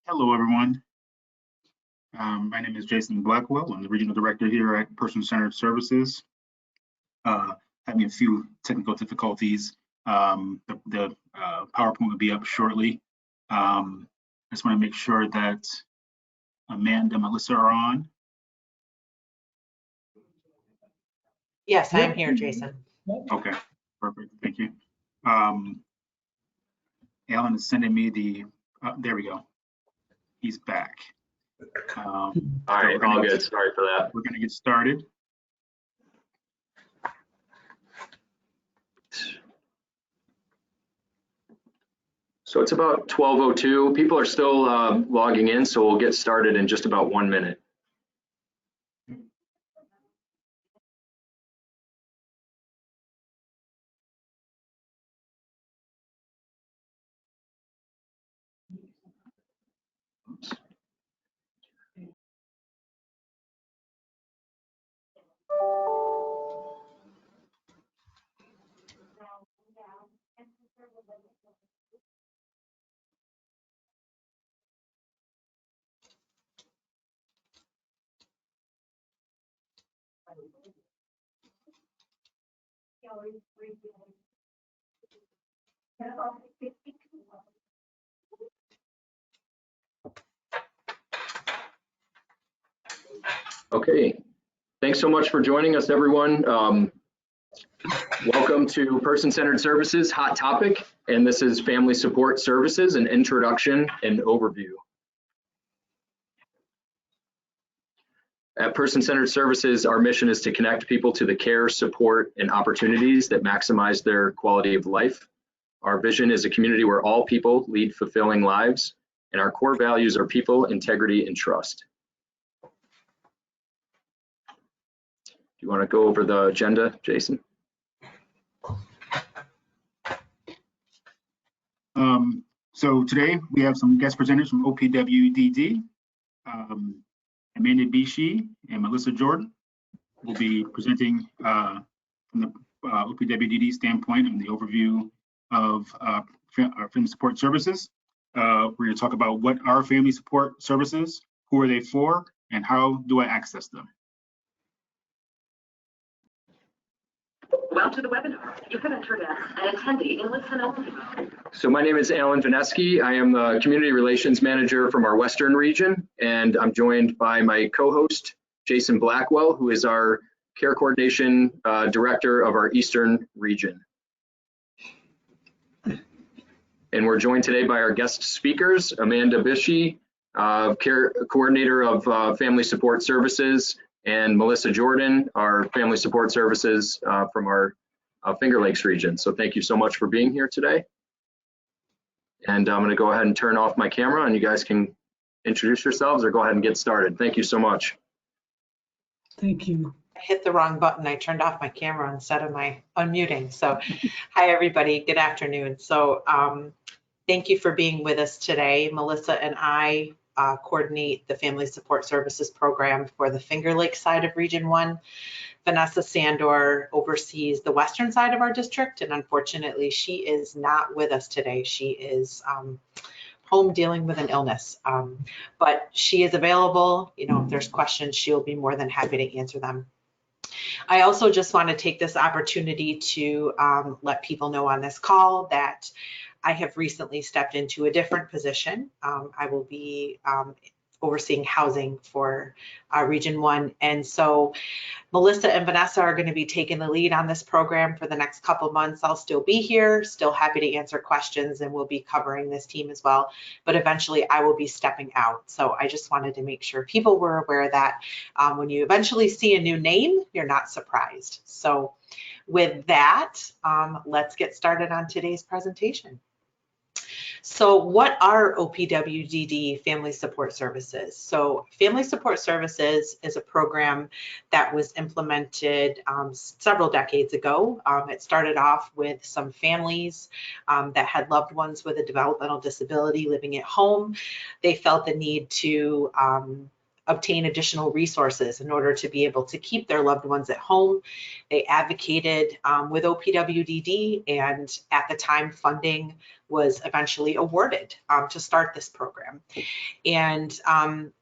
Hello, everyone. My name is Jason Blackwell. I'm the Regional Director here at Person-Centered Services. Having a few technical difficulties. The PowerPoint will be up shortly. I just want to make sure that Amanda and Melissa are on. Yes, I am here, Jason. Okay, perfect. Thank you. Alan is sending me the, there we go. He's back. All right, all good. Sorry for that. We're going to get started. So it's about 12:02. People are still logging in, so we'll get started in just about 1 minute. Oops. Okay, thanks so much for joining us, everyone. Welcome to Person-Centered Services Hot Topic, and this is Family Support Services, an introduction and overview. At Person-Centered Services, our mission is to connect people to the care, support, and opportunities that maximize their quality of life. Our vision is a community where all people lead fulfilling lives, and our core values are people, integrity, and trust. Do you want to go over the agenda, Jason? So today we have some guest presenters from OPWDD. Amanda Bishi and Melissa Jordan will be presenting from the OPWDD standpoint and the overview of our family support services. We're going to talk about what are family support services, who are they for, and how do I access them. Welcome to the webinar. You have entered as an attendee in listen-only mode. So my name is Alan Vineski. I am the Community Relations Manager from our Western region, and I'm joined by my co-host, Jason Blackwell, who is our Care Coordination Director of our Eastern region. And we're joined today by our guest speakers, Amanda Bishi, Care Coordinator of Family Support Services, and Melissa Jordan, our Family Support Services from our Finger Lakes region. So thank you so much for being here today. And I'm gonna go ahead and turn off my camera and you guys can introduce yourselves or go ahead and get started. Thank you so much. Thank you. I hit the wrong button. I turned off my camera instead of my unmuting. So hi, everybody. Good afternoon. So thank you for being with us today. Melissa and I coordinate the Family Support Services program for the Finger Lakes side of Region 1. Vanessa Sandor oversees the western side of our district, and unfortunately, she is not with us today. She is home dealing with an illness, but she is available. You know, if there's questions, she'll be more than happy to answer them. I also just want to take this opportunity to let people know on this call that I have recently stepped into a different position. I will be overseeing housing for Region 1. And so Melissa and Vanessa are going to be taking the lead on this program for the next couple months. I'll still be here, still happy to answer questions, and we'll be covering this team as well. But eventually I will be stepping out. So I just wanted to make sure people were aware that when you eventually see a new name, you're not surprised. So with that, let's get started on today's presentation. So what are OPWDD Family Support Services? So Family Support Services is a program that was implemented several decades ago. It started off with some families that had loved ones with a developmental disability living at home. They felt the need to obtain additional resources in order to be able to keep their loved ones at home. They advocated with OPWDD, and at the time funding was eventually awarded to start this program. And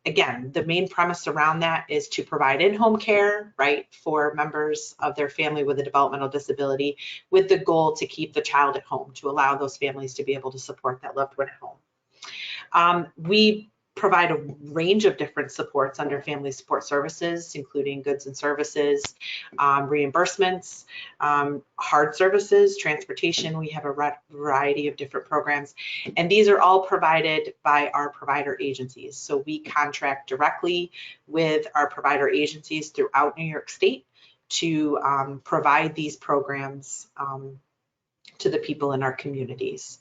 again, the main premise around that is to provide in-home care, right, for members of their family with a developmental disability, with the goal to keep the child at home, to allow those families to be able to support that loved one at home. We provide a range of different supports under family support services, including goods and services, reimbursements, hard services, transportation. We have a variety of different programs, and these are all provided by our provider agencies. So we contract directly with our provider agencies throughout New York State to provide these programs to the people in our communities.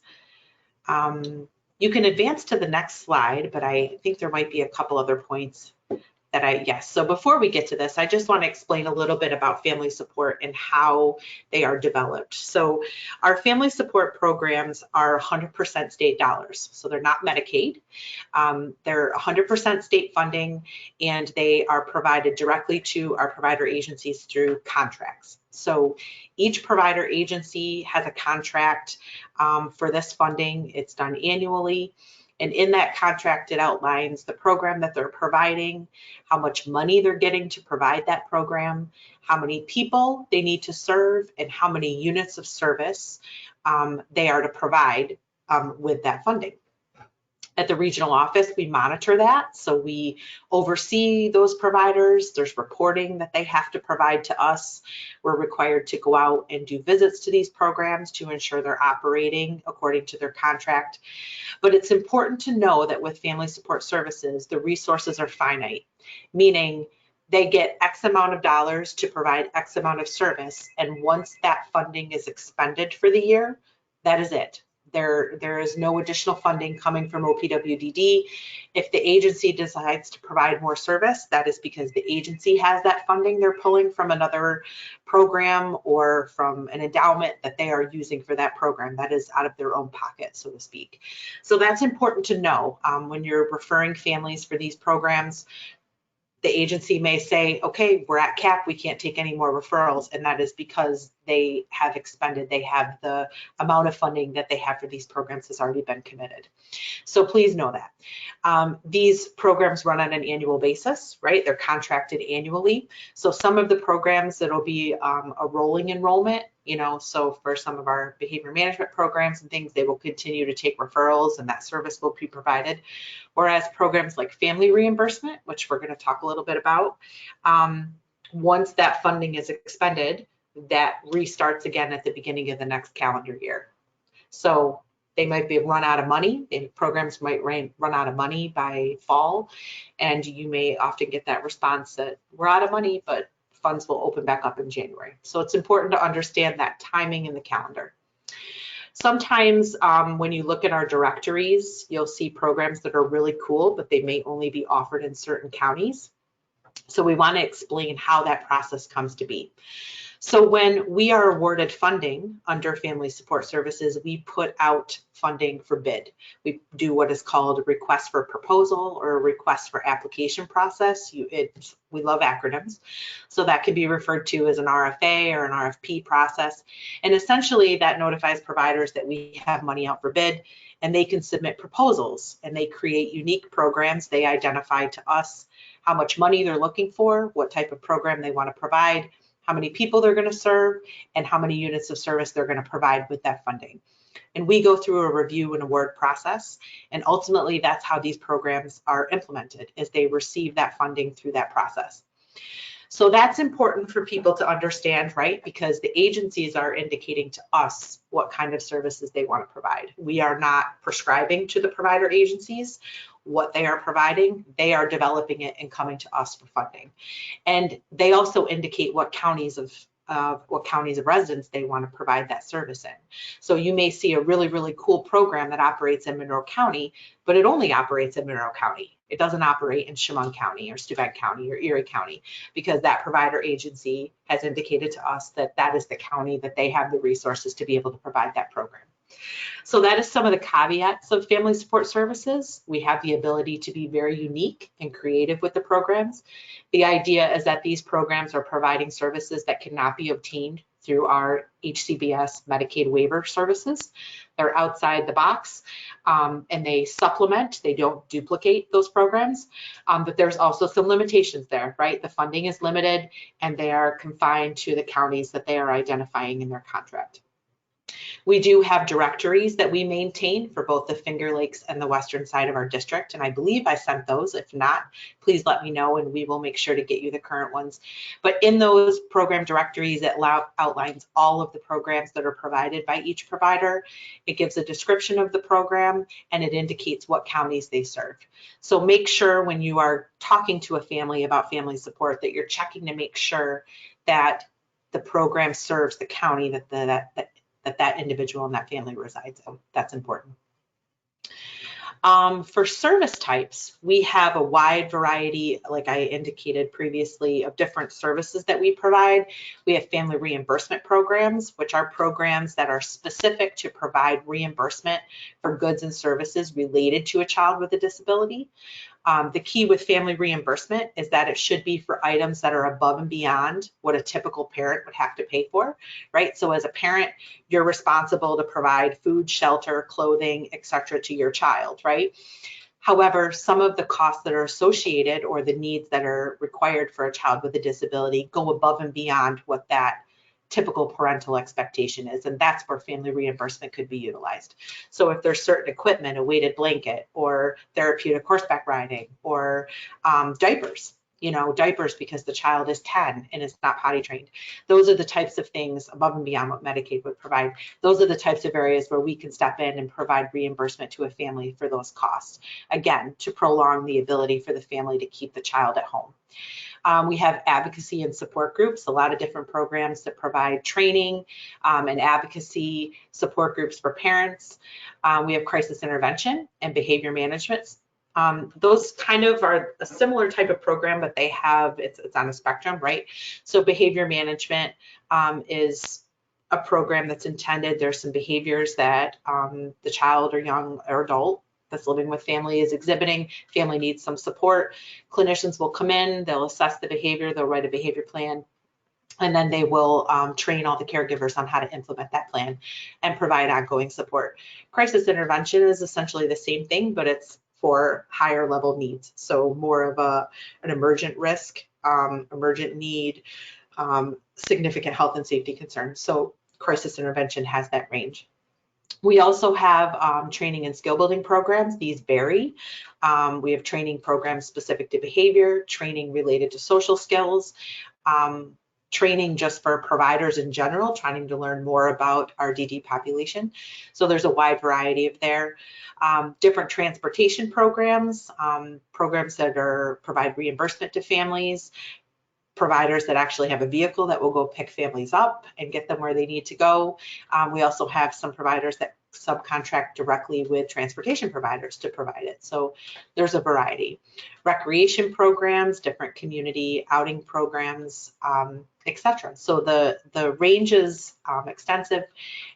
You can advance to the next slide, but I think there might be a couple other points that yes. So before we get to this, I just want to explain a little bit about family support and how they are developed. So our family support programs are 100% state dollars. So they're not Medicaid. They're 100% state funding, and they are provided directly to our provider agencies through contracts. So each provider agency has a contract for this funding. It's done annually. And in that contract, it outlines the program that they're providing, how much money they're getting to provide that program, how many people they need to serve, and how many units of service they are to provide with that funding. At the regional office, we monitor that. So we oversee those providers. There's reporting that they have to provide to us. We're required to go out and do visits to these programs to ensure they're operating according to their contract. But it's important to know that with family support services, the resources are finite, meaning they get X amount of dollars to provide X amount of service. And once that funding is expended for the year, that is it. There is no additional funding coming from OPWDD. If the agency decides to provide more service, that is because the agency has that funding they're pulling from another program or from an endowment that they are using for that program. That is out of their own pocket, so to speak. So that's important to know when you're referring families for these programs. The agency may say, okay, we're at cap, we can't take any more referrals, and that is because they have expended, they have the amount of funding that they have for these programs has already been committed. So please know that. These programs run on an annual basis, right? They're contracted annually. So some of the programs, it'll be a rolling enrollment, you know, so for some of our behavior management programs and things, they will continue to take referrals and that service will be provided. Whereas programs like family reimbursement, which we're going to talk a little bit about, once that funding is expended, that restarts again at the beginning of the next calendar year. So they might be run out of money. Programs might run out of money by fall, and you may often get that response that we're out of money, but funds will open back up in January. So it's important to understand that timing in the calendar. Sometimes when you look at our directories, you'll see programs that are really cool, but they may only be offered in certain counties. So we want to explain how that process comes to be. So when we are awarded funding under Family Support Services, we put out funding for bid. We do what is called a request for proposal or a request for application process. We love acronyms. So that can be referred to as an RFA or an RFP process. And essentially that notifies providers that we have money out for bid, and they can submit proposals, and they create unique programs. They identify to us how much money they're looking for, what type of program they want to provide, how many people they're going to serve, and how many units of service they're going to provide with that funding. And we go through a review and award process, and ultimately that's how these programs are implemented, is they receive that funding through that process. So that's important for people to understand, right? Because the agencies are indicating to us what kind of services they want to provide. We are not prescribing to the provider agencies what they are providing. They are developing it and coming to us for funding. And they also indicate what counties of residents they want to provide that service in. So you may see a really, really cool program that operates in Monroe County, but it only operates in Monroe County. It doesn't operate in Chemung County or Steuben County or Erie County, because that provider agency has indicated to us that that is the county that they have the resources to be able to provide that program. So that is some of the caveats of family support services. We have the ability to be very unique and creative with the programs. The idea is that these programs are providing services that cannot be obtained through our HCBS Medicaid waiver services. They're outside the box, and they supplement, they don't duplicate those programs, but there's also some limitations there, right? The funding is limited and they are confined to the counties that they are identifying in their contract. We do have directories that we maintain for both the Finger Lakes and the western side of our district, and I believe I sent those. If not, please let me know and we will make sure to get you the current ones. But in those program directories, it outlines all of the programs that are provided by each provider. It gives a description of the program and it indicates what counties they serve. So make sure when you are talking to a family about family support that you're checking to make sure that the program serves the county that individual and that family resides in. That's important. For service types, we have a wide variety, like I indicated previously, of different services that we provide. We have family reimbursement programs, which are programs that are specific to provide reimbursement for goods and services related to a child with a disability. The key with family reimbursement is that it should be for items that are above and beyond what a typical parent would have to pay for, right? So as a parent, you're responsible to provide food, shelter, clothing, etc. to your child, right? However, some of the costs that are associated or the needs that are required for a child with a disability go above and beyond what that typical parental expectation is, and that's where family reimbursement could be utilized. So if there's certain equipment, a weighted blanket or therapeutic horseback riding or diapers, diapers because the child is 10 and is not potty trained. Those are the types of things above and beyond what Medicaid would provide. Those are the types of areas where we can step in and provide reimbursement to a family for those costs. Again, to prolong the ability for the family to keep the child at home. We have advocacy and support groups, a lot of different programs that provide training and advocacy support groups for parents. We have crisis intervention and behavior management. Those kind of are a similar type of program, but they have, it's on a spectrum, right? So behavior management is a program that's intended, there's some behaviors that the child or young or adult that's living with family is exhibiting. Family needs some support. Clinicians will come in, they'll assess the behavior, they'll write a behavior plan, and then they will train all the caregivers on how to implement that plan and provide ongoing support. Crisis intervention is essentially the same thing, but it's for higher level needs. So more of an emergent risk, emergent need, significant health and safety concerns. So crisis intervention has that range. We also have training and skill building programs. These vary. We have training programs specific to behavior, training related to social skills, training just for providers in general, trying to learn more about our DD population. So there's a wide variety of there. Different transportation programs, programs that provide reimbursement to families, providers that actually have a vehicle that will go pick families up and get them where they need to go. We also have some providers that subcontract directly with transportation providers to provide it. So there's a variety. Recreation programs, different community outing programs, etc. So the range is extensive,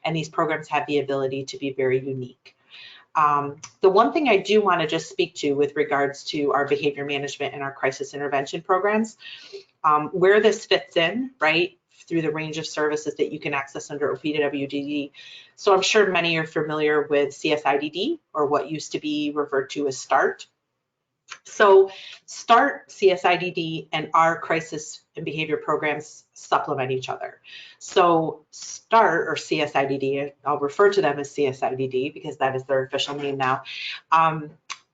and these programs have the ability to be very unique. The one thing I do want to just speak to with regards to our behavior management and our crisis intervention programs, where this fits in, right, through the range of services that you can access under OPWDD. So I'm sure many are familiar with CSIDD, or what used to be referred to as START. So START, CSIDD, and our crisis and behavior programs supplement each other. So START, or CSIDD, I'll refer to them as CSIDD because that is their official name now.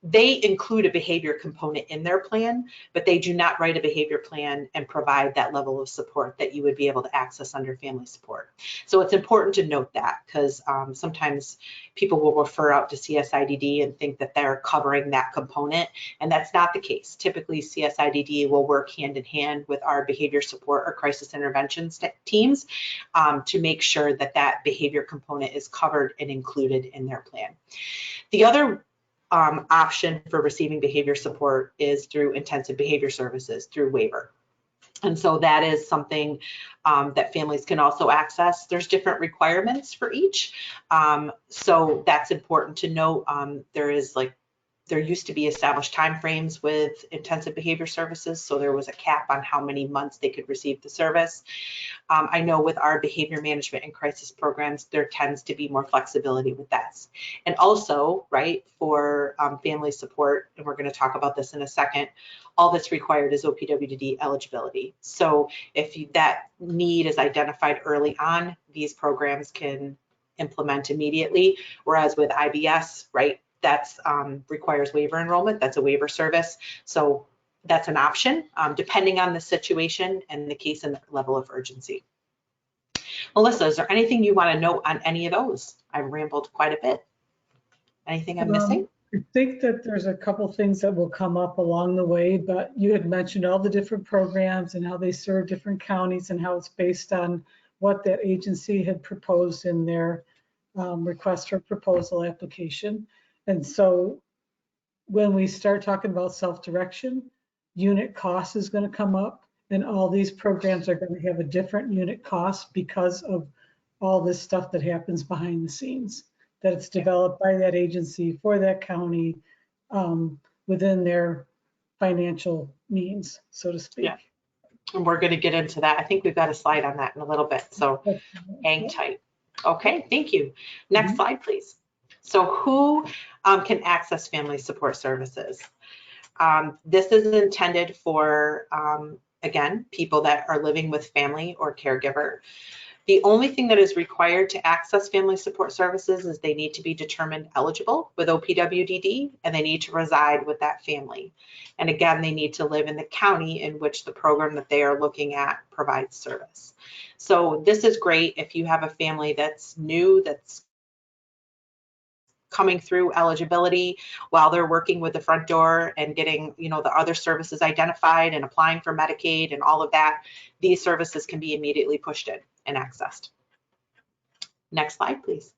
They include a behavior component in their plan, but they do not write a behavior plan and provide that level of support that you would be able to access under family support. So it's important to note that, because sometimes people will refer out to CSIDD and think that they're covering that component, and that's not the case. Typically, CSIDD will work hand in hand with our behavior support or crisis intervention teams to make sure that that behavior component is covered and included in their plan. The other option for receiving behavior support is through intensive behavior services through waiver. And so that is something that families can also access. There's different requirements for each. So that's important to note. There used to be established timeframes with intensive behavior services. So there was a cap on how many months they could receive the service. I know with our behavior management and crisis programs, there tends to be more flexibility with that. And also, right, for family support, and we're going to talk about this in a second, all that's required is OPWDD eligibility. So if that need is identified early on, these programs can implement immediately, whereas with IBS, right, that's requires waiver enrollment. That's a waiver service. So that's an option depending on the situation and the case and the level of urgency. Melissa, is there anything you want to note on any of those? I've rambled quite a bit. Anything I'm missing? I think that there's a couple things that will come up along the way, but you had mentioned all the different programs and how they serve different counties and how it's based on what that agency had proposed in their request for proposal application. And so when we start talking about self-direction, unit cost is going to come up, and all these programs are going to have a different unit cost because of all this stuff that happens behind the scenes, that it's developed by that agency for that county within their financial means, so to speak. Yeah. And we're going to get into that. I think we've got a slide on that in a little bit, so hang tight. Okay, thank you. Next slide, please. So who can access family support services? This is intended for, again, people that are living with family or caregiver. The only thing that is required to access family support services is they need to be determined eligible with OPWDD, and they need to reside with that family. And again, they need to live in the county in which the program that they are looking at provides service. So this is great if you have a family that's new, that's coming through eligibility while they're working with the front door and getting, you know, the other services identified and applying for Medicaid and all of that. These services can be immediately pushed in and accessed. Next slide, please.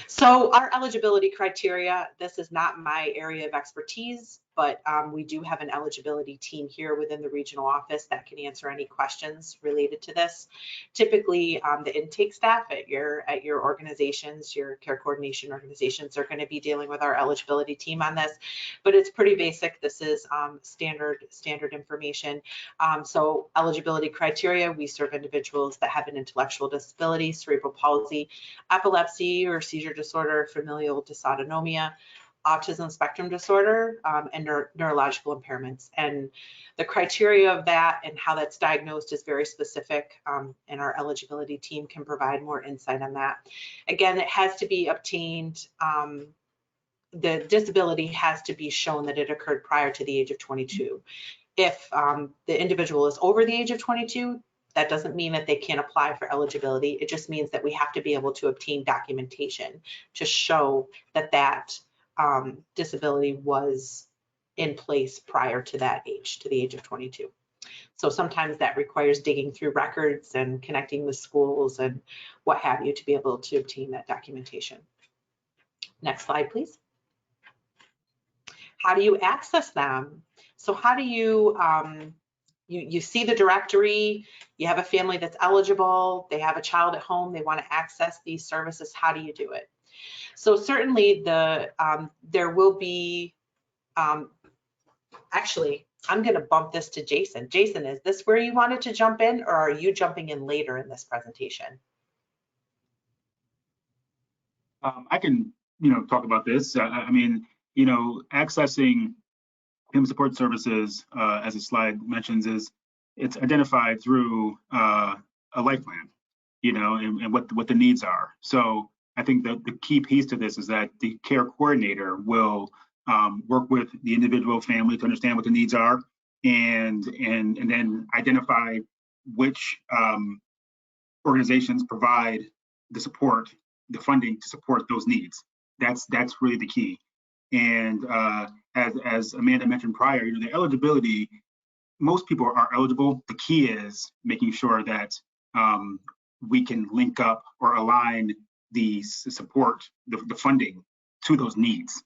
So our eligibility criteria, this is not my area of expertise, but we do have an eligibility team here within the regional office that can answer any questions related to this. Typically, the intake staff at your organizations, your care coordination organizations, are going to be dealing with our eligibility team on this, but it's pretty basic. This is standard information. So eligibility criteria, we serve individuals that have an intellectual disability, cerebral palsy, epilepsy or seizure disorder, familial dysautonomia, autism spectrum disorder, and neurological impairments. And the criteria of that and how that's diagnosed is very specific, and our eligibility team can provide more insight on that. Again, it has to be obtained, the disability has to be shown that it occurred prior to the age of 22. If the individual is over the age of 22, that doesn't mean that they can't apply for eligibility. It just means that we have to be able to obtain documentation to show that that disability was in place prior to that age, to the age of 22. So sometimes that requires digging through records and connecting with schools and what have you to be able to obtain that documentation. Next slide, please. How do you access them? So how do you, you see the directory, you have a family that's eligible, they have a child at home, they want to access these services. How do you do it? So certainly there will be, actually, I'm going to bump this to Jason. Jason, is this where you wanted to jump in, or are you jumping in later in this presentation? I can, talk about this. I mean, accessing family support services, as the slide mentions, it's identified through a life plan, and what the needs are. So I think the key piece to this is that the care coordinator will work with the individual family to understand what the needs are, and then identify which organizations provide the support, the funding to support those needs. That's really the key. And as Amanda mentioned prior, the eligibility, most people are eligible. The key is making sure that we can link up or align the support, the funding to those needs.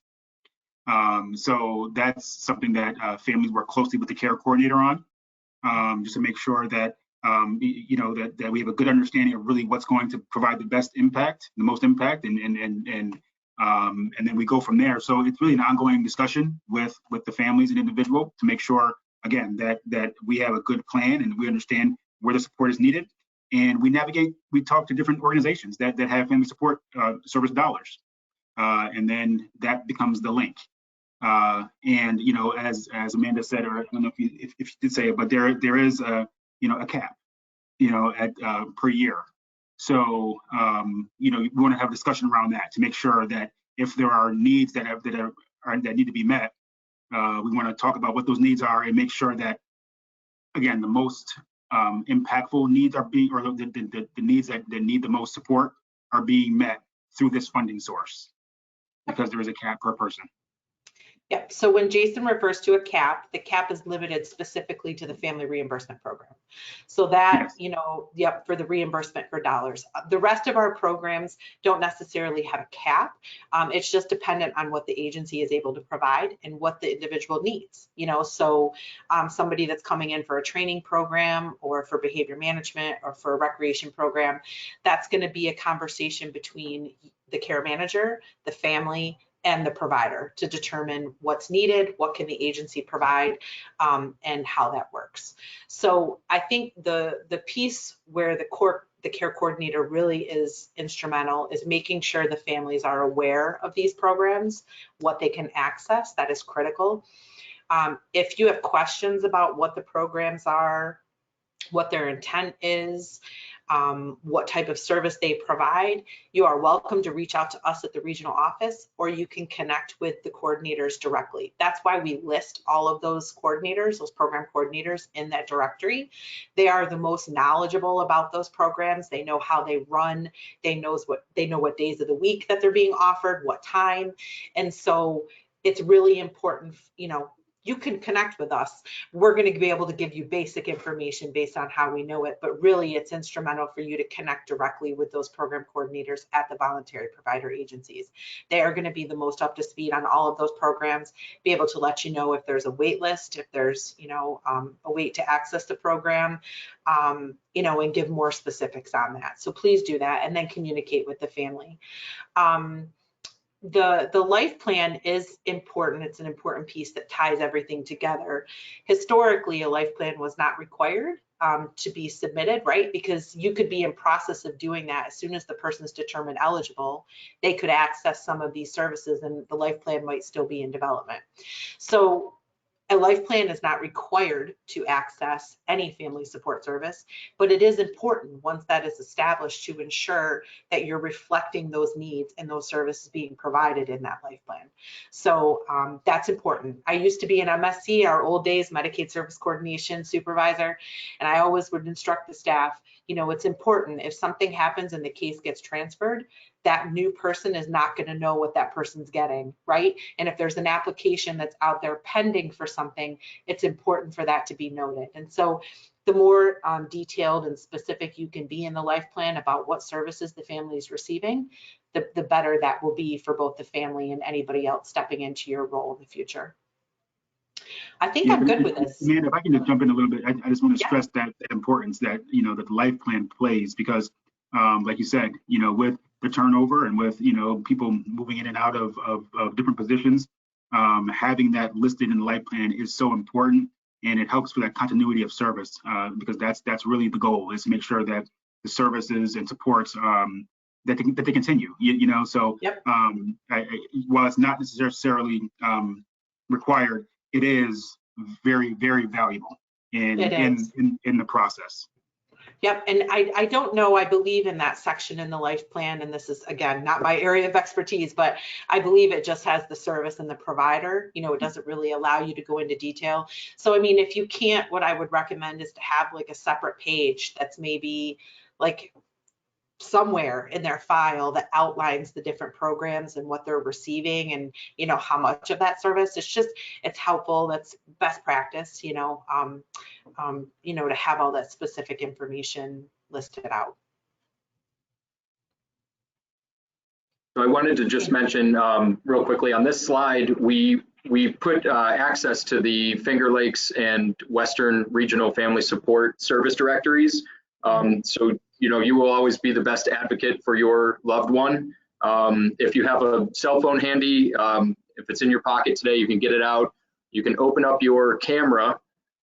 So that's something that families work closely with the care coordinator on, just to make sure that that we have a good understanding of really what's going to provide the best impact, the most impact, and then we go from there. So it's really an ongoing discussion with the families and individual to make sure, again, that we have a good plan and we understand where the support is needed, and we talk to different organizations that have family support service dollars, and then that becomes the link. And as Amanda said, or I don't know if you did say it, but there is a cap, at per year. So we want to have a discussion around that to make sure that if there are needs that need to be met, we want to talk about what those needs are and make sure that, again, the most impactful needs are being, or the needs that need the most support are being met through this funding source, because there is a cap per person. Yep. So when Jason refers to a cap, the cap is limited specifically to the family reimbursement program. So that, Yes. for the reimbursement for dollars. The rest of our programs don't necessarily have a cap. It's just dependent on what the agency is able to provide and what the individual needs. So somebody that's coming in for a training program or for behavior management or for a recreation program, that's going to be a conversation between the care manager, the family, and the provider to determine what's needed, what can the agency provide, and how that works. So I think the piece where the care coordinator really is instrumental is making sure the families are aware of these programs, what they can access. That is critical. If you have questions about what the programs are, what their intent is, what type of service they provide, you are welcome to reach out to us at the regional office, or you can connect with the coordinators directly. That's why we list all of those coordinators, those program coordinators, in that directory. They are the most knowledgeable about those programs. They know how they run. They know what days of the week that they're being offered, what time. And so it's really important, you can connect with us. We're going to be able to give you basic information based on how we know it, but really it's instrumental for you to connect directly with those program coordinators at the voluntary provider agencies. They are going to be the most up to speed on all of those programs, be able to let you know if there's a wait list, if there's, a wait to access the program, and give more specifics on that. So please do that and then communicate with the family. The life plan is important. It's an important piece that ties everything together. Historically, a life plan was not required to be submitted, right? Because you could be in process of doing that. As soon as the person's determined eligible, they could access some of these services and the life plan might still be in development. So a life plan is not required to access any family support service, but it is important once that is established to ensure that you're reflecting those needs and those services being provided in that life plan. So that's important. I used to be an MSC, our old days, Medicaid Service Coordination Supervisor, and I always would instruct the staff, it's important if something happens and the case gets transferred, that new person is not going to know what that person's getting, right? And if there's an application that's out there pending for something, it's important for that to be noted. And so the more detailed and specific you can be in the life plan about what services the family is receiving, the better that will be for both the family and anybody else stepping into your role in the future. I think I'm good with this. Amanda, if I can just jump in a little bit, I just want to stress that importance that, that the life plan plays, because like you said, with the turnover and with, people moving in and out of different positions, having that listed in the life plan is so important, and it helps for that continuity of service, because that's really the goal, is to make sure that the services and supports that they continue, so yep. While it's not necessarily required, it is very, very valuable in the process. Yep, and I don't know, I believe in that section in the life plan, and this is, again, not my area of expertise, but I believe it just has the service and the provider. It doesn't really allow you to go into detail. So, I mean, if you can't, what I would recommend is to have like a separate page that's maybe like somewhere in their file that outlines the different programs and what they're receiving and how much of that service. It's helpful. That's best practice, to have all that specific information listed out. So I wanted to just mention real quickly on this slide, we put access to the Finger Lakes and Western Regional Family Support Service directories. So, you will always be the best advocate for your loved one. If you have a cell phone handy, if it's in your pocket today, you can get it out. You can open up your camera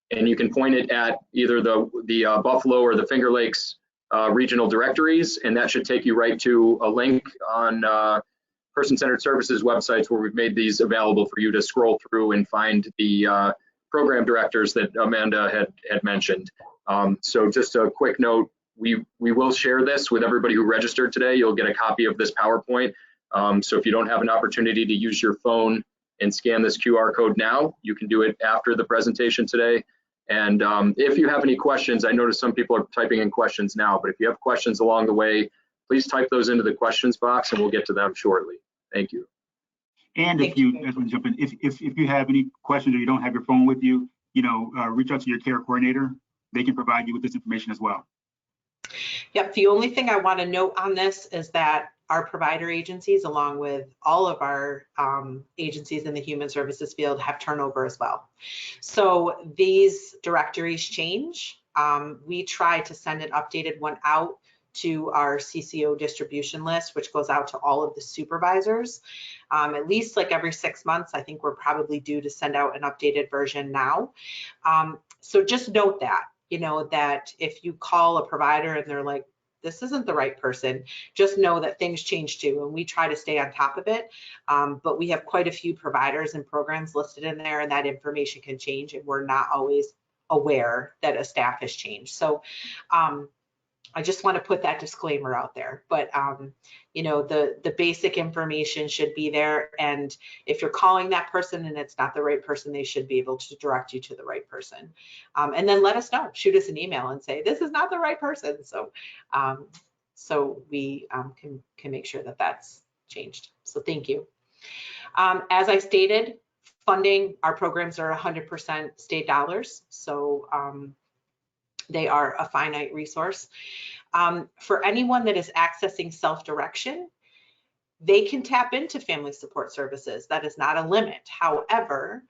and you can point it at either the Buffalo or the Finger Lakes regional directories, and that should take you right to a link on Person-Centered Services websites where we've made these available for you to scroll through and find the program directors that Amanda had mentioned. So just a quick note, we will share this with everybody who registered today. You'll get a copy of this PowerPoint. So if you don't have an opportunity to use your phone and scan this QR code now, you can do it after the presentation today. And if you have any questions, I notice some people are typing in questions now, but if you have questions along the way, please type those into the questions box and we'll get to them shortly. Thank you. And if you, I just want to jump in, if you have any questions or you don't have your phone with you, reach out to your care coordinator. They can provide you with this information as well. Yep, the only thing I want to note on this is that our provider agencies, along with all of our agencies in the human services field, have turnover as well. So these directories change. We try to send an updated one out to our CCO distribution list, which goes out to all of the supervisors. At least like every 6 months, I think we're probably due to send out an updated version now. So just note that, that if you call a provider and they're like, this isn't the right person, just know that things change too, and we try to stay on top of it. But we have quite a few providers and programs listed in there, and that information can change, and we're not always aware that a staff has changed. So I just want to put that disclaimer out there, but the basic information should be there. And if you're calling that person and it's not the right person, they should be able to direct you to the right person. And then let us know, shoot us an email and say, this is not the right person. So, so we can make sure that that's changed. So thank you. As I stated, funding, our programs are 100% state dollars. So they are a finite resource. For anyone that is accessing self-direction, they can tap into family support services. That is not a limit. However,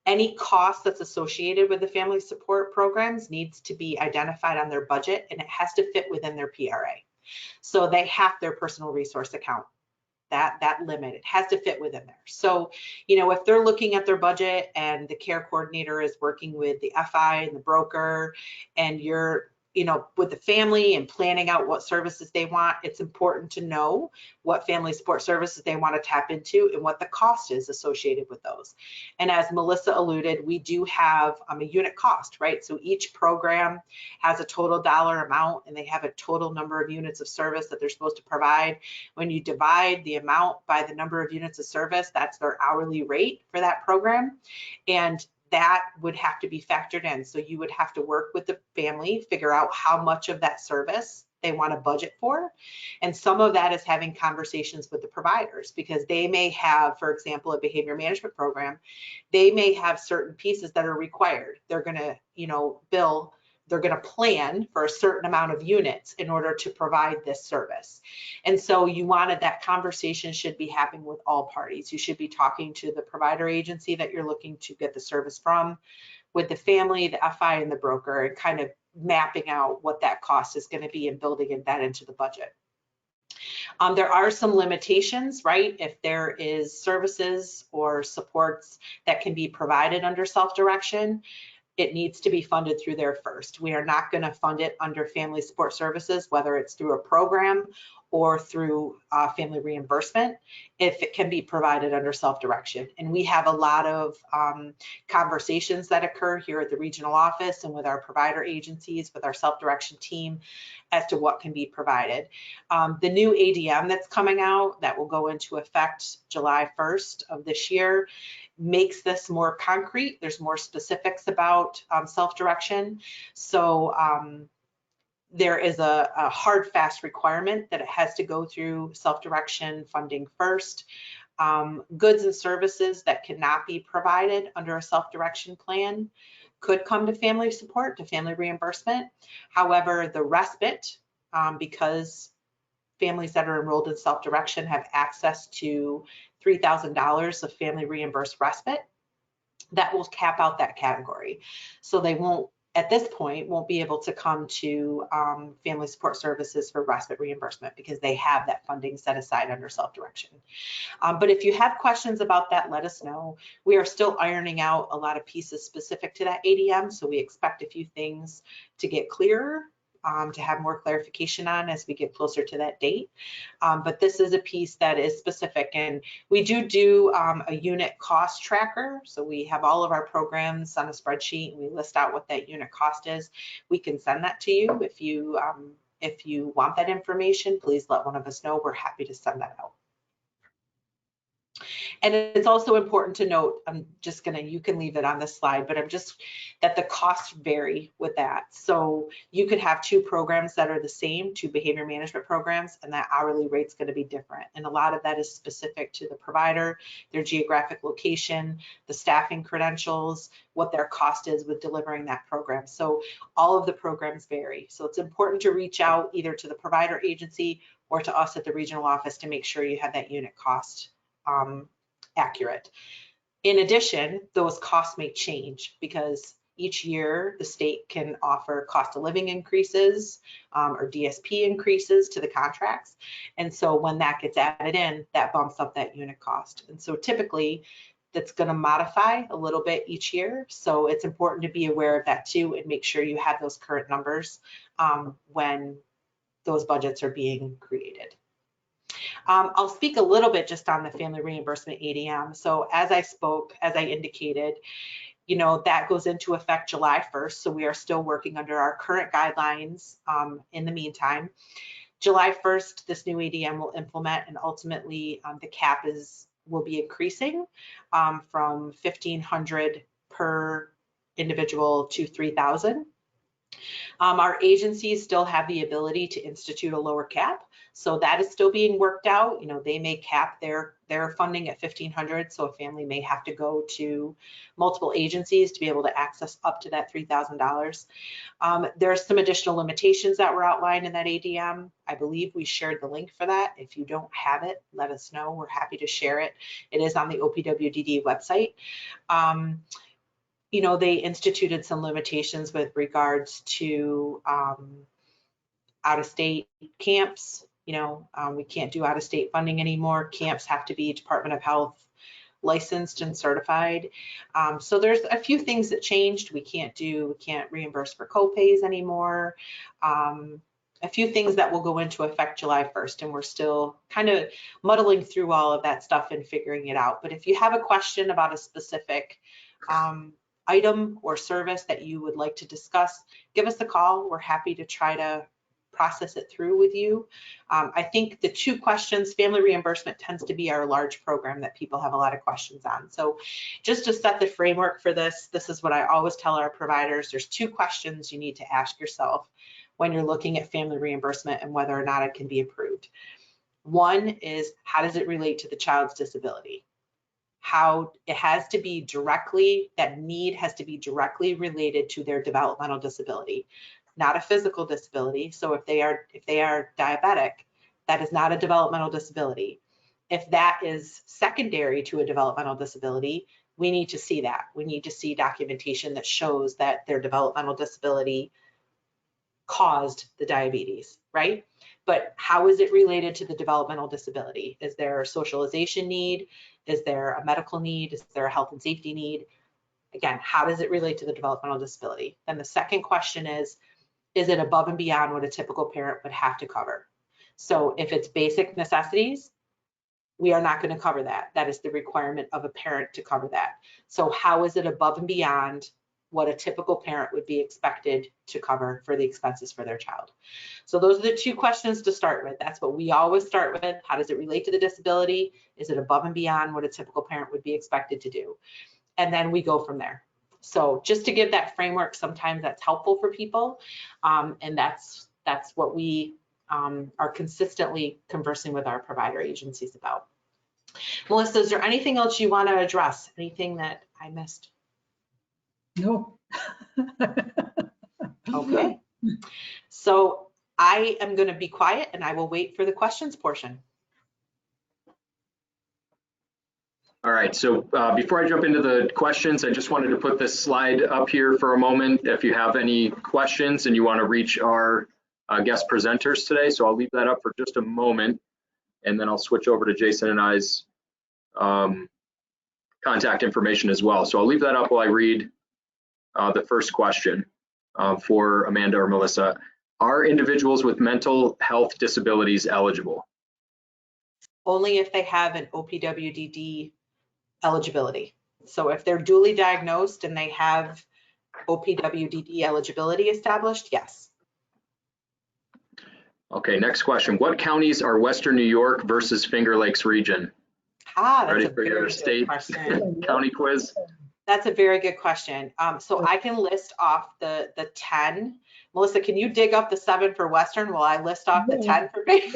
any cost that's associated with the family support programs needs to be identified on their budget, and it has to fit within their PRA. So they have their personal resource account. That limit, it has to fit within there. So, if they're looking at their budget and the care coordinator is working with the FI and the broker, and you're, with the family and planning out what services they want, it's important to know what family support services they want to tap into and what the cost is associated with those. And as Melissa alluded, we do have a unit cost, right? So each program has a total dollar amount, and they have a total number of units of service that they're supposed to provide. When you divide the amount by the number of units of service, that's their hourly rate for that program. And that would have to be factored in. So you would have to work with the family, figure out how much of that service they want to budget for. And some of that is having conversations with the providers, because they may have, for example, a behavior management program, they may have certain pieces that are required. They're going to, they're going to plan for a certain amount of units in order to provide this service. And so that conversation should be happening with all parties. You should be talking to the provider agency that you're looking to get the service from, with the family, the FI, and the broker, and kind of mapping out what that cost is going to be and building that into the budget. There are some limitations, right? If there is services or supports that can be provided under self-direction, it needs to be funded through there first. We are not going to fund it under family support services, whether it's through a program or through family reimbursement, if it can be provided under self-direction. And we have a lot of conversations that occur here at the regional office and with our provider agencies, with our self-direction team, as to what can be provided. The new ADM that's coming out, that will go into effect July 1st of this year, makes this more concrete. There's more specifics about self-direction. So there is a hard, fast requirement that it has to go through self-direction funding first. Goods and services that cannot be provided under a self-direction plan could come to family support, to family reimbursement. However, the respite, because families that are enrolled in self-direction have access to $3,000 of family reimbursed respite. That will cap out that category. So they won't, at this point, won't be able to come to family support services for respite reimbursement because they have that funding set aside under self-direction. But if you have questions about that, let us know. We are still ironing out a lot of pieces specific to that ADM, so we expect a few things to get clearer, to have more clarification on as we get closer to that date. But this is a piece that is specific, and we do a unit cost tracker. So we have all of our programs on a spreadsheet and we list out what that unit cost is. We can send that to you. If you want that information, please let one of us know. We're happy to send that out. And it's also important to note, you can leave it on this slide, but that the costs vary with that. So you could have two programs that are the same, two behavior management programs, and that hourly rate's going to be different. And a lot of that is specific to the provider, their geographic location, the staffing credentials, what their cost is with delivering that program. So all of the programs vary. So it's important to reach out either to the provider agency or to us at the regional office to make sure you have that unit cost accurate. In addition, those costs may change because each year the state can offer cost of living increases or DSP increases to the contracts. And so when that gets added in, that bumps up that unit cost. And so typically that's going to modify a little bit each year. So it's important to be aware of that too and make sure you have those current numbers when those budgets are being created. I'll speak a little bit just on the family reimbursement ADM. So as I indicated, that goes into effect July 1st. So we are still working under our current guidelines in the meantime. July 1st, this new ADM will implement, and ultimately the cap will be increasing from $1,500 per individual to $3,000. Our agencies still have the ability to institute a lower cap. So that is still being worked out. They may cap their funding at $1,500. So a family may have to go to multiple agencies to be able to access up to that $3,000. There's some additional limitations that were outlined in that ADM. I believe we shared the link for that. If you don't have it, let us know. We're happy to share it. It is on the OPWDD website. They instituted some limitations with regards to out-of-state camps. We can't do out-of-state funding anymore. Camps have to be Department of Health licensed and certified. So there's a few things that changed. We can't reimburse for co-pays anymore. A few things that will go into effect July 1st, and we're still kind of muddling through all of that stuff and figuring it out. But if you have a question about a specific item or service that you would like to discuss, give us a call. We're happy to try to process it through with you. I think the two questions, family reimbursement tends to be our large program that people have a lot of questions on. So just to set the framework for this is what I always tell our providers. There's two questions you need to ask yourself when you're looking at family reimbursement and whether or not it can be approved. One is, how does it relate to the child's disability? How it has to be that need has to be directly related to their developmental disability, not a physical disability. So if they are diabetic, that is not a developmental disability. If that is secondary to a developmental disability, we need to see that. We need to see documentation that shows that their developmental disability caused the diabetes, right? But how is it related to the developmental disability? Is there a socialization need? Is there a medical need? Is there a health and safety need? Again, how does it relate to the developmental disability? Then the second question is it above and beyond what a typical parent would have to cover? So if it's basic necessities, we are not going to cover that. That is the requirement of a parent to cover that. So how is it above and beyond what a typical parent would be expected to cover for the expenses for their child? So those are the two questions to start with. That's what we always start with. How does it relate to the disability? Is it above and beyond what a typical parent would be expected to do? And then we go from there. So just to give that framework, sometimes that's helpful for people. And that's what we are consistently conversing with our provider agencies about. Melissa, is there anything else you want to address? Anything that I missed? No. Okay. So I am going to be quiet and I will wait for the questions portion. All right, so before I jump into the questions, I just wanted to put this slide up here for a moment. If you have any questions and you want to reach our guest presenters today, so I'll leave that up for just a moment, and then I'll switch over to Jason and I's contact information as well. So I'll leave that up while I read the first question for Amanda or Melissa. Are individuals with mental health disabilities eligible? Only if they have an OPWDD eligibility. So if they're duly diagnosed and they have OPWDD eligibility established, yes. Okay, next question. What counties are Western New York versus Finger Lakes region? That's Ready a for your very good state question. county quiz? That's a very good question. So I can list off the 10. Melissa, can you dig up the 7 for Western while I list off the 10 for me?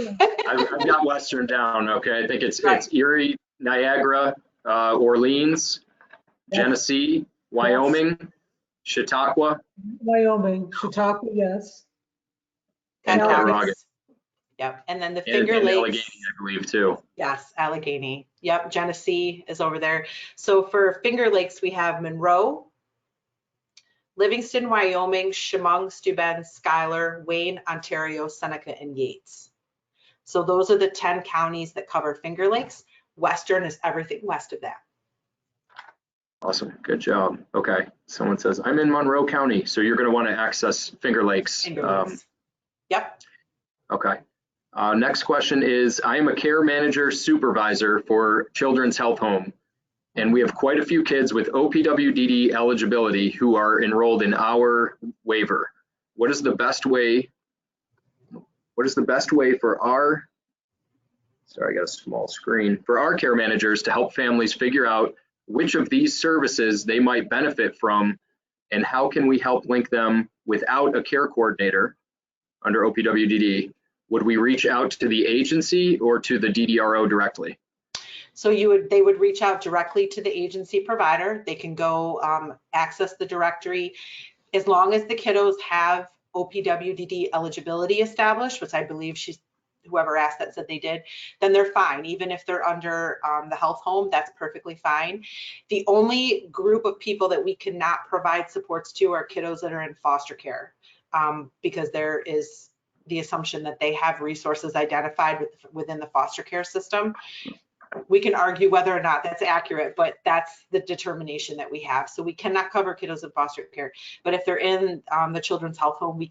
I've got Western down, okay. I think it's Right. it's Erie, Niagara, Orleans, Genesee, Wyoming, Chautauqua, Wyoming, Chautauqua, yes. and Cattaraugus. Yep, and then the And Finger Lakes. Allegheny, I believe, too. Yes, Allegheny. Yep, Genesee is over there. So for Finger Lakes, we have Monroe, Livingston, Wyoming, Chemung, Steuben, Schuyler, Wayne, Ontario, Seneca, and Yates. So those are the 10 counties that cover Finger Lakes. Western is everything west of that. Awesome, good job. Okay, someone says, I'm in Monroe County, so you're gonna wanna access Finger Lakes. Finger Lakes. Yep. Okay. Next question is, I am a care manager supervisor for Children's Health Home, and we have quite a few kids with OPWDD eligibility who are enrolled in our waiver. What is the best way for our, sorry, I got a small screen, for our care managers to help families figure out which of these services they might benefit from, and how can we help link them without a care coordinator under OPWDD? Would we reach out to the agency or to the DDRO directly? So they would reach out directly to the agency provider. They can go access the directory. As long as the kiddos have OPWDD eligibility established, which I believe whoever asked that said they did, then they're fine. Even if they're under the health home, that's perfectly fine. The only group of people that we cannot provide supports to are kiddos that are in foster care, because there is the assumption that they have resources identified within the foster care system. We can argue whether or not that's accurate, but that's the determination that we have. So we cannot cover kiddos in foster care, but if they're in the Children's Health Home,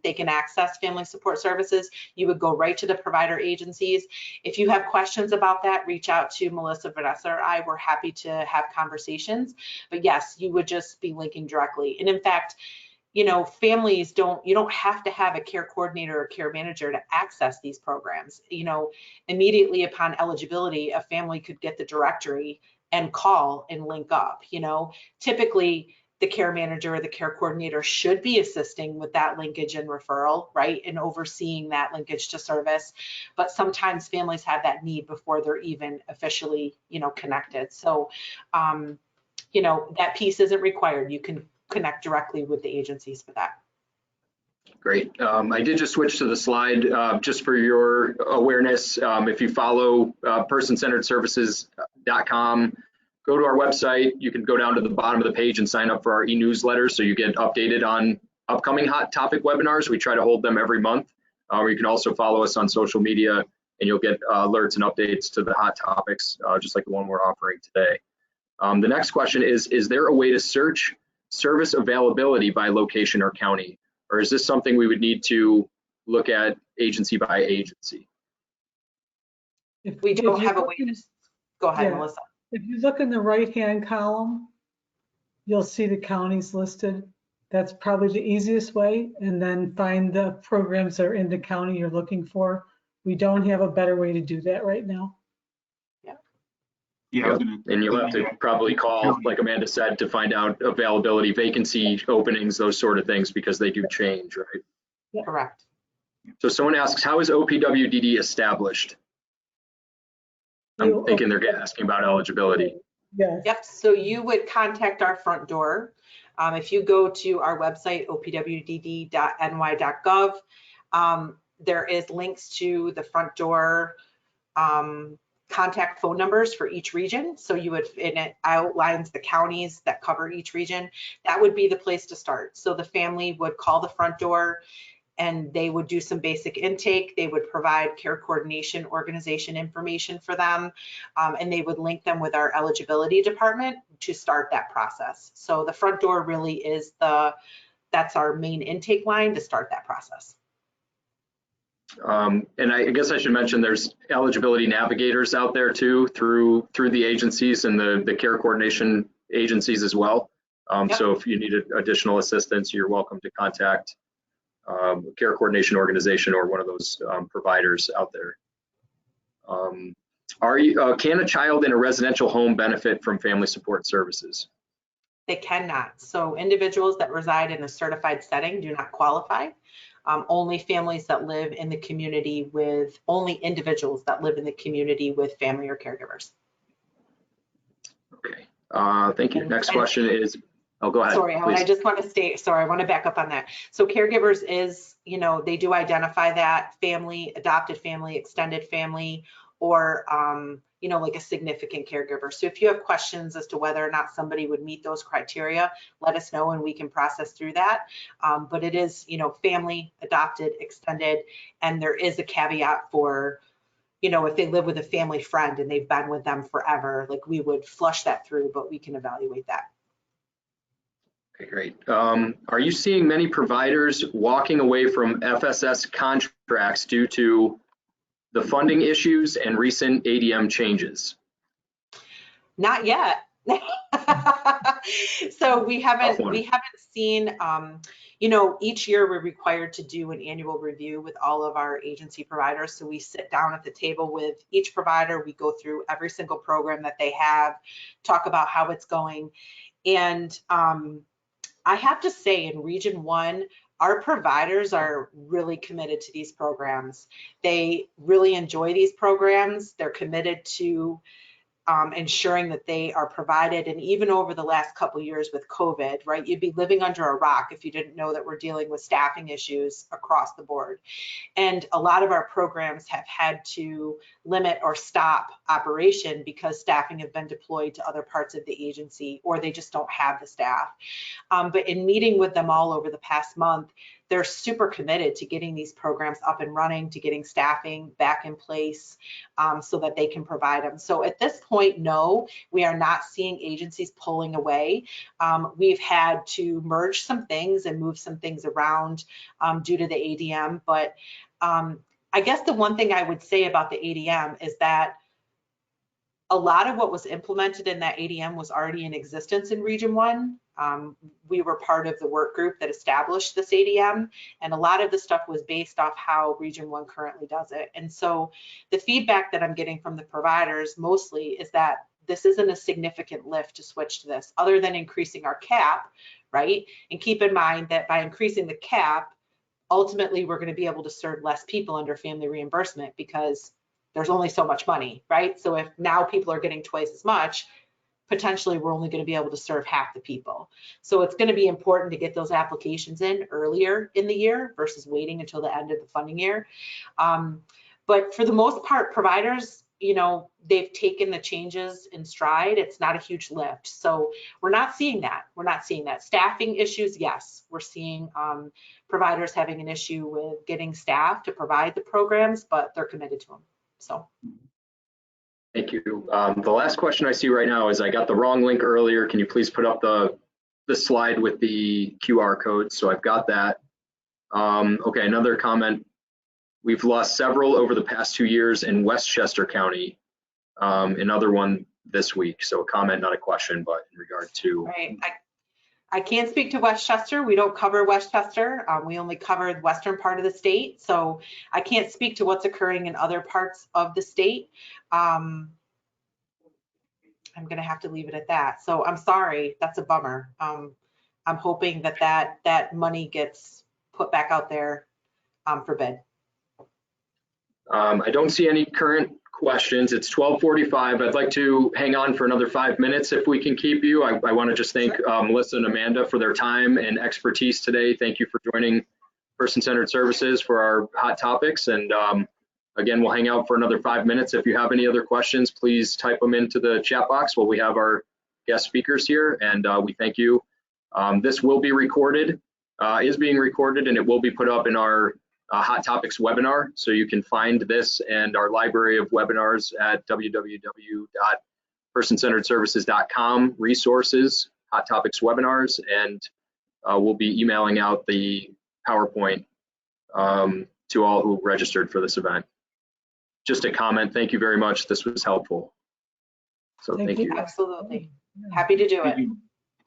they can access family support services. You would go right to the provider agencies. If you have questions about that, reach out to Melissa, Vanessa, or I. We're happy to have conversations, but yes, you would just be linking directly. And in fact, you know, families you don't have to have a care coordinator or care manager to access these programs. You know, immediately upon eligibility, a family could get the directory and call and link up. You know, typically the care manager or the care coordinator should be assisting with that linkage and referral, right? And overseeing that linkage to service. But sometimes families have that need before they're even officially, you know, connected. So, you know, that piece isn't required. You can connect directly with the agencies for that. Great. I did just switch to the slide just for your awareness. If you follow personcenteredservices.com, go to our website. You can go down to the bottom of the page and sign up for our e-newsletter so you get updated on upcoming hot topic webinars. We try to hold them every month. Or you can also follow us on social media and you'll get alerts and updates to the hot topics, just like the one we're offering today. The next question is there a way to search service availability by location or county? Or is this something we would need to look at agency by agency? If we don't have a way to, go ahead, Yeah. Melissa. If you look in the right-hand column, you'll see the counties listed. That's probably the easiest way, and then find the programs that are in the county you're looking for. We don't have a better way to do that right now. Yeah, and you'll have to probably call, like Amanda said, to find out availability, vacancy openings, those sort of things, because they do change, right? Yeah. Correct. So someone asks, how is OPWDD established? I'm thinking they're asking about eligibility. Yes. Yep, so you would contact our front door. If you go to our website, opwdd.ny.gov, There is links to the front door contact phone numbers for each region. So you would, and it outlines the counties that cover each region. That would be the place to start. So the family would call the front door and they would do some basic intake. They would provide care coordination organization information for them, and they would link them with our eligibility department to start that process. So the front door really is that's our main intake line to start that process. And I guess I should mention there's eligibility navigators out there too through the agencies and the care coordination agencies as well. Yep. So if you need additional assistance, you're welcome to contact care coordination organization or one of those providers out there. Can a child in a residential home benefit from family support services? They cannot. So individuals that reside in a certified setting do not qualify. Only families that live in the community with, only individuals that live in the community with family or caregivers. Okay, thank you. Next question is, oh, go ahead. Sorry, I just want to state, sorry, I want to back up on that. So caregivers is, you know, they do identify that family, adopted family, extended family, or, you know, like a significant caregiver. So if you have questions as to whether or not somebody would meet those criteria, let us know and we can process through that. But it is, you know, family, adopted, extended, and there is a caveat for, you know, if they live with a family friend and they've been with them forever, like we would flush that through, but we can evaluate that. Okay, great. Are you seeing many providers walking away from FSS contracts due to the funding issues and recent ADM changes? Not yet. So we haven't seen, you know, each year we're required to do an annual review with all of our agency providers. So we sit down at the table with each provider, we go through every single program that they have, talk about how it's going. And I have to say in Region 1, our providers are really committed to these programs. They really enjoy these programs. They're committed to ensuring that they are provided. And even over the last couple of years with COVID, right, you'd be living under a rock if you didn't know that we're dealing with staffing issues across the board. And a lot of our programs have had to limit or stop operation because staffing have been deployed to other parts of the agency, or they just don't have the staff. But in meeting with them all over the past month, they're super committed to getting these programs up and running, to getting staffing back in place so that they can provide them. So at this point, no, we are not seeing agencies pulling away. We've had to merge some things and move some things around due to the ADM. But I guess the one thing I would say about the ADM is that a lot of what was implemented in that ADM was already in existence in Region 1. We were part of the work group that established this ADM, and a lot of the stuff was based off how Region 1 currently does it. And so the feedback that I'm getting from the providers mostly is that this isn't a significant lift to switch to this, other than increasing our cap, right? And keep in mind that by increasing the cap, ultimately we're going to be able to serve less people under family reimbursement because there's only so much money, right? So if now people are getting twice as much, potentially we're only going to be able to serve half the people. So it's going to be important to get those applications in earlier in the year versus waiting until the end of the funding year. But for the most part, providers, you know, they've taken the changes in stride. It's not a huge lift. So we're not seeing that. We're not seeing that. Staffing issues, yes. We're seeing providers having an issue with getting staff to provide the programs, but they're committed to them. So. Thank you. The last question I see right now is I got the wrong link earlier. Can you please put up the slide with the QR code? So I've got that. Okay, another comment. We've lost several over the past 2 years in Westchester County. Another one this week. So a comment, not a question, but in regard to. Right. I can't speak to Westchester. We don't cover Westchester. We only cover the western part of the state. So I can't speak to what's occurring in other parts of the state. I'm going to have to leave it at that. So I'm sorry. That's a bummer. I'm hoping that money gets put back out there for bid. I don't see any current questions. It's 12:45. I'd like to hang on for another 5 minutes if we can keep you. I want to just thank Melissa and Amanda for their time and expertise today. Thank you for joining Person-Centered Services for our hot topics. And again, we'll hang out for another 5 minutes. If you have any other questions, please type them into the chat box while we have our guest speakers here. And we thank you. This will be recorded, is being recorded, and it will be put up in our Hot Topics webinar. So you can find this and our library of webinars at www.personcenteredservices.com, resources, Hot Topics webinars, and we'll be emailing out the PowerPoint to all who registered for this event. Just a comment, thank you very much. This was helpful. So thank you. Absolutely. Happy to do it.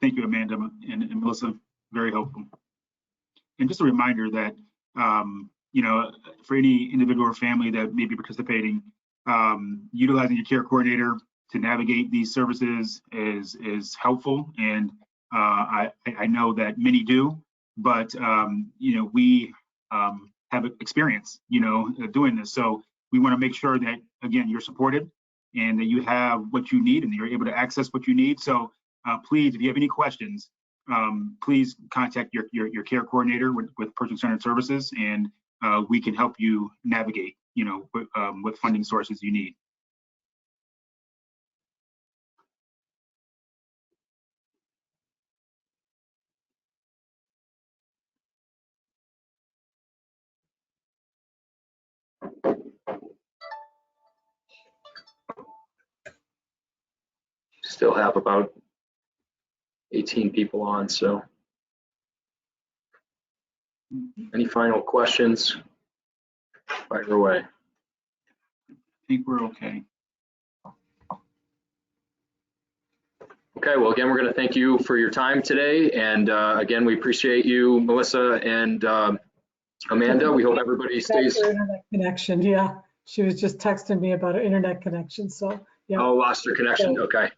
Thank you, Amanda and Melissa, very helpful. And just a reminder that, you know, for any individual or family that may be participating, utilizing your care coordinator to navigate these services is helpful. And I know that many do, but, you know, we have experience, you know, doing this. So we want to make sure that, again, you're supported and that you have what you need and you're able to access what you need. So please, if you have any questions, please contact your care coordinator with Person-Centered Services, and we can help you navigate, you know, what funding sources you need. Still have about 18 people on, so any final questions? Fire away. I think we're okay. Okay, well, again, we're going to thank you for your time today. And again, we appreciate you, Melissa and Amanda. We hope everybody stays. Her internet connection, yeah. She was just texting me about her internet connection, so yeah. Oh, lost her connection, okay.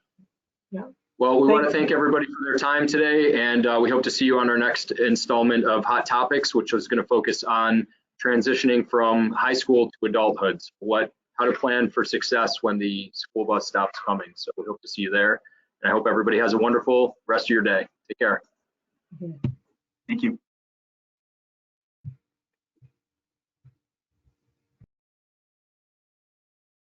Yeah. Well, we want to thank everybody for their time today, and we hope to see you on our next installment of Hot Topics, which is going to focus on transitioning from high school to adulthood, how to plan for success when the school bus stops coming. So we hope to see you there, and I hope everybody has a wonderful rest of your day. Take care. Thank you.